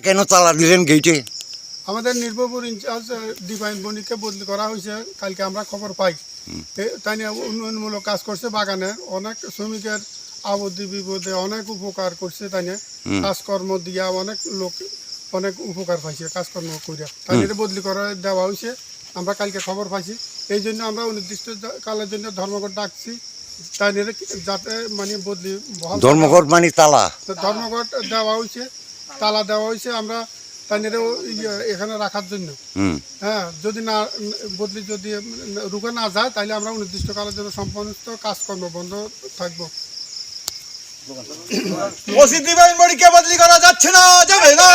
কেন তালা দিলেন গেইটে? আমাদের নির্ভরপুর ইনচার্জ ডিভাইন বণিককে বদলি করা হয়েছে। কালকে আমরা খবর পাই তাই নিয়ে উন্নয়নমূলক কাজ করছে, বাগানে অনেক শ্রমিকের আবদ্ধি বিপদে অনেক উপকার করছে। তাই নিয়ে কাজকর্ম দিয়া অনেক লোক অনেক উপকার পাইছে কাজকর্ম করিয়া, তাই নিয়ে বদলি করে দেওয়া হয়েছে। আমরা কালকে খবর পাইছি, এই জন্য আমরা অনির্দিষ্ট কালের জন্য ধর্মঘট ডাকছি। তাই নিয়ে যাতে মানে বদলি ধর্মঘট মানে তালা? ধর্মঘট দেওয়া হয়েছে, তালা দেওয়া হয়েছে আমরা তাই নিয়ে এখানে রাখার জন্য। হ্যাঁ, যদি না বদলি যদি রুখে না যায় তাহলে আমরা অনির্দিষ্টকালের জন্য সমস্ত কাজকর্ম বন্ধ থাকবো। ওসি ডিভাইন বণিককে বদলি করা যাচ্ছে না, যাবে না।